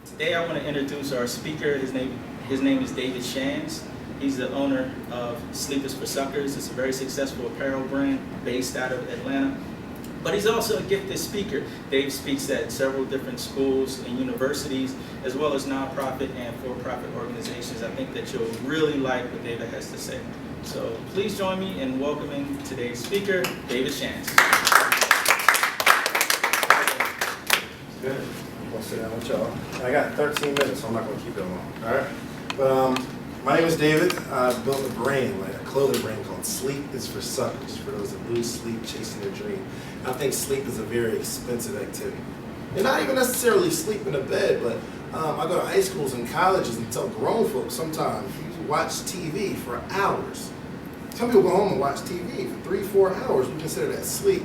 Today I want to introduce our speaker. His name is David Shands. He's the owner of Sleepis4Suckers. It's a very successful apparel brand based out of Atlanta. But he's also a gifted speaker. Dave speaks at several different schools and universities, as well as nonprofit and for-profit organizations. I think that you'll really like what David has to say. So please join me in welcoming today's speaker, David Shands. Good. I'm going to sit down with y'all. I got 13 minutes, so I'm not going to keep it long. All right? But my name is David. I built a brand, like a clothing brand called Sleepis4Suckers, for those that lose sleep chasing their dream. I think sleep is a very expensive activity. And not even necessarily sleep in a bed, but I go to high schools and colleges and tell grown folks sometimes you watch TV for hours. Some people go home and watch TV for 3-4 hours. We consider that sleep.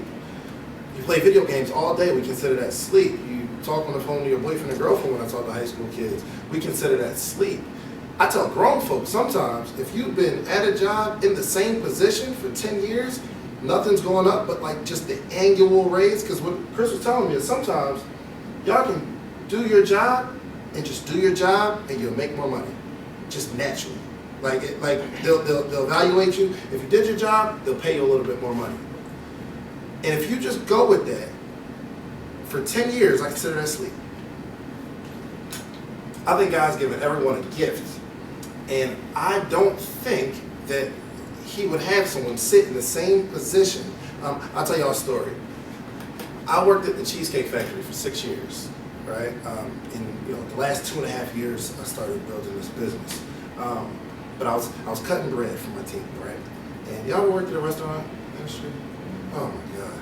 You play video games all day, we consider that sleep. You talk on the phone to your boyfriend or girlfriend when I talk to high school kids, we consider that sleep. I tell grown folks sometimes, if you've been at a job in the same position for 10 years, nothing's going up but like just the annual raise, because what Chris was telling me is sometimes y'all can do your job and just do your job and you'll make more money, just naturally. Like they'll evaluate you. If you did your job, they'll pay you a little bit more money. And if you just go with that for 10 years, I consider that sleep. I think God's given everyone a gift. And I don't think that he would have someone sit in the same position. I'll tell y'all a story. I worked at the Cheesecake Factory for 6 years, right? In the last 2.5 years, I started building this business. But I was cutting bread for my team, right? And y'all worked in the restaurant industry? Oh my God.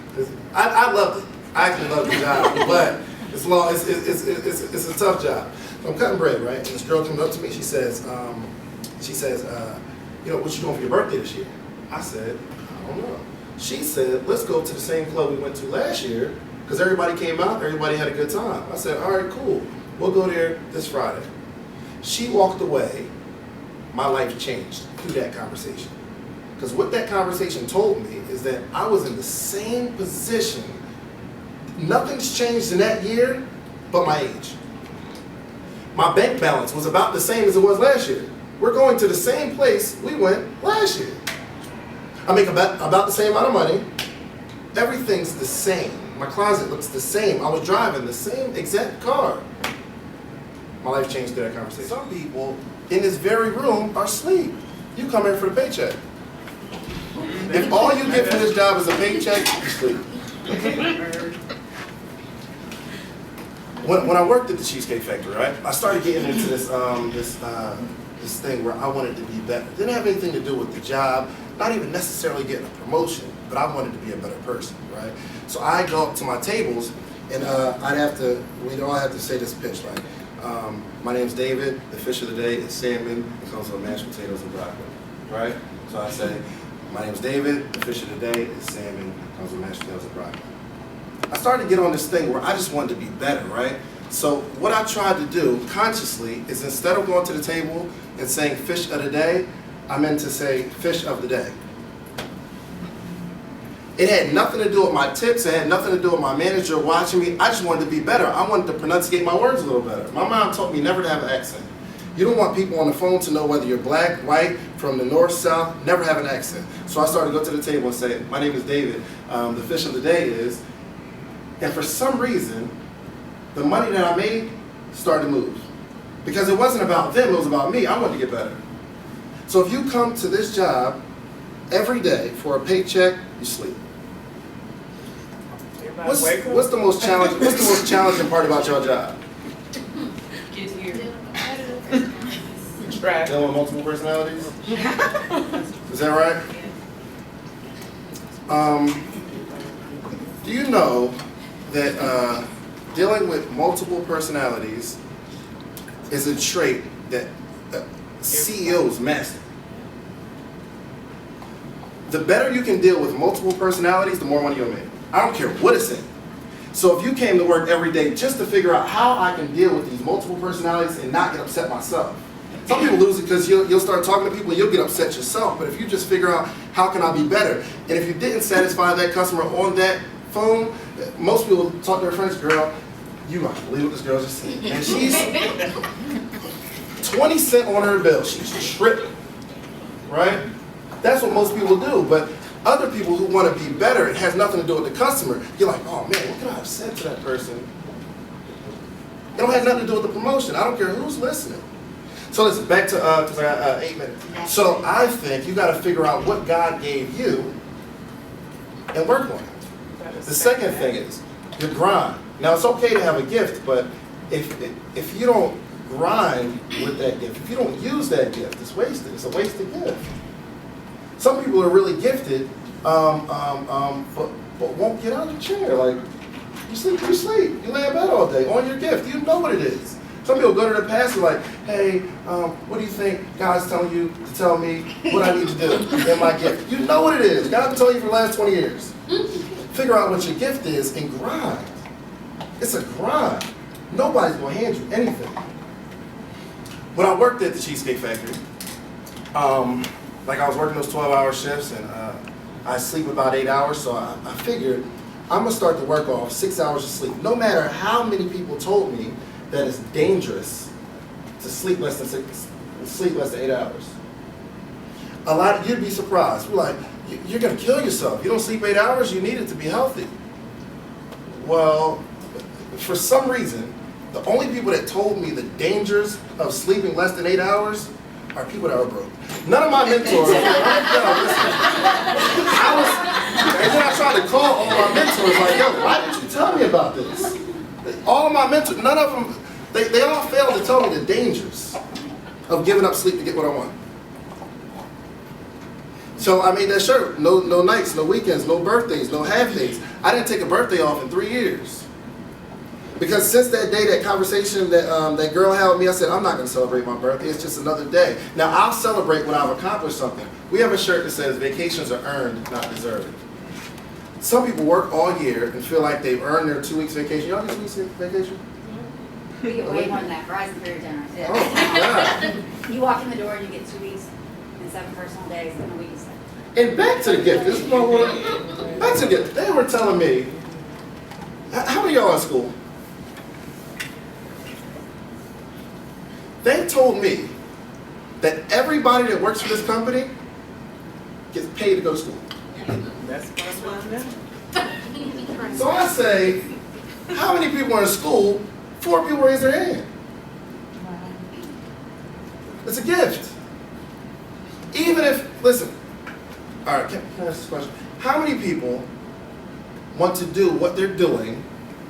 I loved it. I actually loved the job, but it's long. It's a tough job. So I'm cutting bread, right? And this girl comes up to me. She says, what you doing for your birthday this year? I said, I don't know. She said, let's go to the same club we went to last year, because everybody came out, everybody had a good time. I said, all right, cool. We'll go there this Friday. She walked away. My life changed through that conversation. Because what that conversation told me is that I was in the same position. Nothing's changed in that year but my age. My bank balance was about the same as it was last year. We're going to the same place we went last year. I make about the same amount of money. Everything's the same. My closet looks the same. I was driving the same exact car. My life changed through that conversation. Some people in this very room are asleep. You come here for the paycheck. If all you get from this job is a paycheck, you sleep. When I worked at the Cheesecake Factory, right, I started getting into this thing where I wanted to be better. It didn't have anything to do with the job, not even necessarily getting a promotion, but I wanted to be a better person, right? So I go up to my tables, and I have to say this pitch, like, my name's David, the fish of the day is salmon, it comes with mashed potatoes and broccoli, right? So I say, my name's David, the fish of the day is salmon, it comes with mashed potatoes and broccoli. I started to get on this thing where I just wanted to be better, right? So what I tried to do consciously is instead of going to the table and saying fish of the day, I meant to say fish of the day. It had nothing to do with my tips, it had nothing to do with my manager watching me. I just wanted to be better. I wanted to pronunciate my words a little better. My mom taught me never to have an accent. You don't want people on the phone to know whether you're black, white, from the north, south, never have an accent. So I started to go to the table and say, my name is David, the fish of the day is, and for some reason, the money that I made started to move. Because it wasn't about them, it was about me. I wanted to get better. So if you come to this job every day for a paycheck, you sleep. What's the most challenging part about your job? Get here. Dealing with multiple personalities? Is that right? Do you know that dealing with multiple personalities is a trait that CEOs master? The better you can deal with multiple personalities, the more money you'll make. I don't care what it's in. So if you came to work every day just to figure out how I can deal with these multiple personalities and not get upset myself. Some people lose it because you'll start talking to people and you'll get upset yourself. But if you just figure out how can I be better, and if you didn't satisfy that customer on that phone, most people talk to their friends, girl, You might believe what this girl just said. And she's 20 cents on her bill. She's tripping, right? That's what most people do. But other people who want to be better, it has nothing to do with the customer. You're like, oh man, what could I have said to that person? It don't have nothing to do with the promotion. I don't care who's listening. So listen, back to, because I got 8 minutes. So I think you got to figure out what God gave you and work on it. The second thing is your grind. Now it's okay to have a gift, but if you don't grind with that gift, if you don't use that gift, it's wasted. It's a wasted gift. Some people are really gifted, but won't get out of the chair. Like you sleep, you lay in bed all day on your gift. You know what it is. Some people go to the pastor like, hey, what do you think God's telling you to tell me what I need to do in my gift? You know what it is. God's been telling you for the last 20 years. Figure out what your gift is and grind. It's a grind. Nobody's going to hand you anything. When I worked at the Cheesecake Factory, like I was working those 12-hour shifts and I sleep about 8 hours, so I figured I'm going to start the work off 6 hours of sleep. No matter how many people told me that it's dangerous to sleep less than 8 hours. A lot of you'd be surprised. We're like, you're going to kill yourself. You don't sleep 8 hours, you need it to be healthy. Well, for some reason, the only people that told me the dangers of sleeping less than 8 hours are people that are broke. None of my mentors, and then I tried to call all my mentors, like, yo, why didn't you tell me about this? All of my mentors, none of them, they all failed to tell me the dangers of giving up sleep to get what I want. So I made that shirt, no nights, no weekends, no birthdays, no half days. I didn't take a birthday off in 3 years. Because since that day, that conversation that girl had with me, I said, I'm not going to celebrate my birthday. It's just another day. Now, I'll celebrate when I've accomplished something. We have a shirt that says, vacations are earned, not deserved. Some people work all year and feel like they've earned their 2 weeks vacation. Y'all get 2 weeks vacation? We get way more than that. Verizon very generous. Oh, my God. You walk in the door and you get 2 weeks and 7 personal days and a week is And back to the gift. This is my word. Back to the gift. They were telling me, how many of y'all in school? They told me that everybody that works for this company gets paid to go to school. That's what I'm doing. So I say, how many people are in school? 4 people raise their hand. It's a gift. Even if, listen, all right, can I ask this question? How many people want to do what they're doing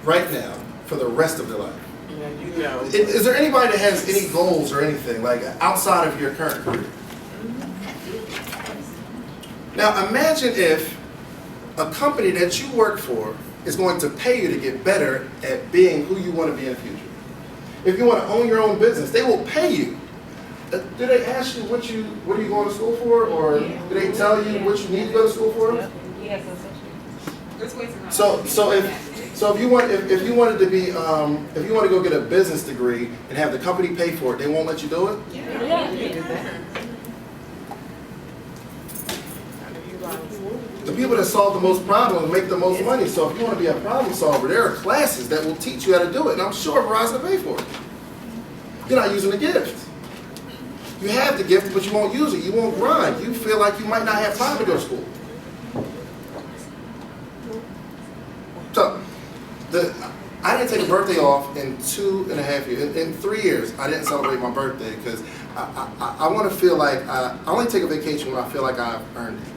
right now for the rest of their life? Yeah, you know. Is there anybody that has any goals or anything, like outside of your current career? Now imagine if a company that you work for is going to pay you to get better at being who you want to be in the future. If you want to own your own business, they will pay you. Do they ask you what are you going to school for, or do they tell you what you need to go to school for? Yes, So if you wanted to be if you want to go get a business degree and have the company pay for it, they won't let you do it? The people that solve the most problems make the most money. So if you want to be a problem solver, there are classes that will teach you how to do it. And I'm sure Verizon will pay for it. You're not using the gift. You have the gift, but you won't use it. You won't grind. You feel like you might not have time to go to school. So, I didn't take a birthday off in 2.5 years. In 3 years, I didn't celebrate my birthday because I want to feel like I only take a vacation when I feel like I've earned it.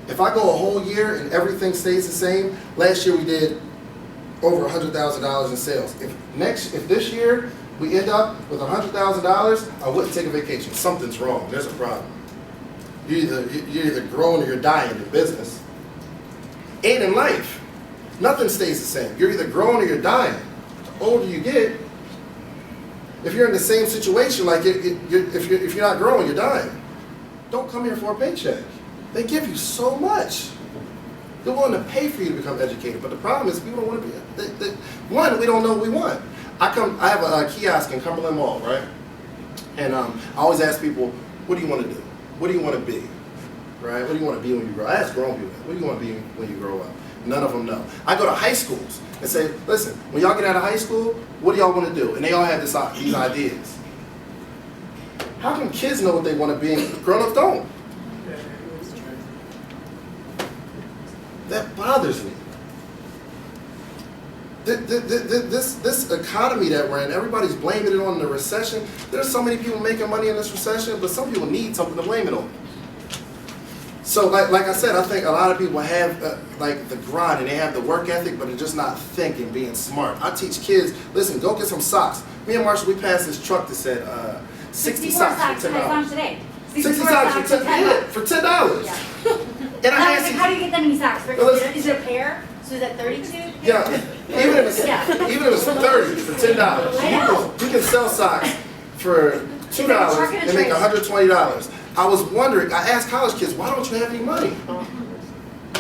If I go a whole year and everything stays the same, last year we did over $100,000 in sales. If this year we end up with $100,000, I wouldn't take a vacation. Something's wrong. There's a problem. You're either growing or you're dying in business. And in life, nothing stays the same. You're either growing or you're dying. The older you get, if you're in the same situation, like if you're not growing, you're dying. Don't come here for a paycheck. They give you so much. They're willing to pay for you to become educated. But the problem is people don't want to be. One, we don't know what we want. I have a kiosk in Cumberland Mall, right? And I always ask people, what do you want to do? What do you want to be? Right? What do you want to be when you grow up? I ask grown people, what do you want to be when you grow up? None of them know. I go to high schools and say, listen, when y'all get out of high school, what do y'all want to do? And they all have these ideas. How come kids know what they want to be and grown-ups don't? That bothers me. This economy that we're in, everybody's blaming it on the recession. There's so many people making money in this recession, but some people need something to blame it on. So like I said, I think a lot of people have like the grind and they have the work ethic, but they're just not thinking, being smart. I teach kids, listen, go get some socks. Me and Marshall, we passed this truck that said 60 socks for $10. Today. 60 socks for $10. For $10. Yeah. And I was like, how do you get that many socks? listen. Is it a pair? So is that 32? Yeah, even if it's 30 for $10, I know. you can sell socks for $2 and make $120. I was wondering, I asked college kids, why don't you have any money?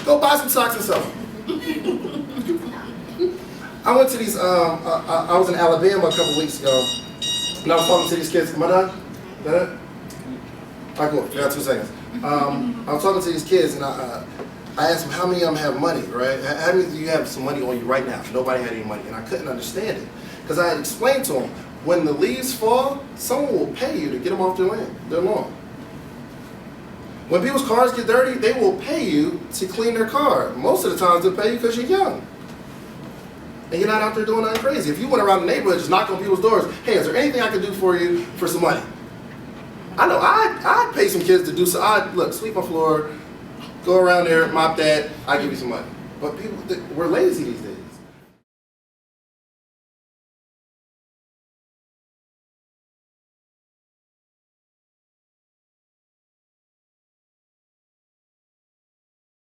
Go buy some socks and sell them. I went to these, I was in Alabama a couple weeks ago, and I was talking to these kids. Am I done? Is that it? All right, cool. I got 2 seconds. I was talking to these kids, and I asked them how many of them have money, right? How many of you have some money on you right now? Nobody had any money, and I couldn't understand it. Because I had explained to them, when the leaves fall, someone will pay you to get them off their lawn. When people's cars get dirty, they will pay you to clean their car. Most of the times they'll pay you because you're young. And you're not out there doing nothing crazy. If you went around the neighborhood just knocking on people's doors, hey, is there anything I can do for you for some money? I know, I'd pay some kids to do so. Look, sweep my floor, go around there, mop that, I'll give you some money. But people, we're lazy these days.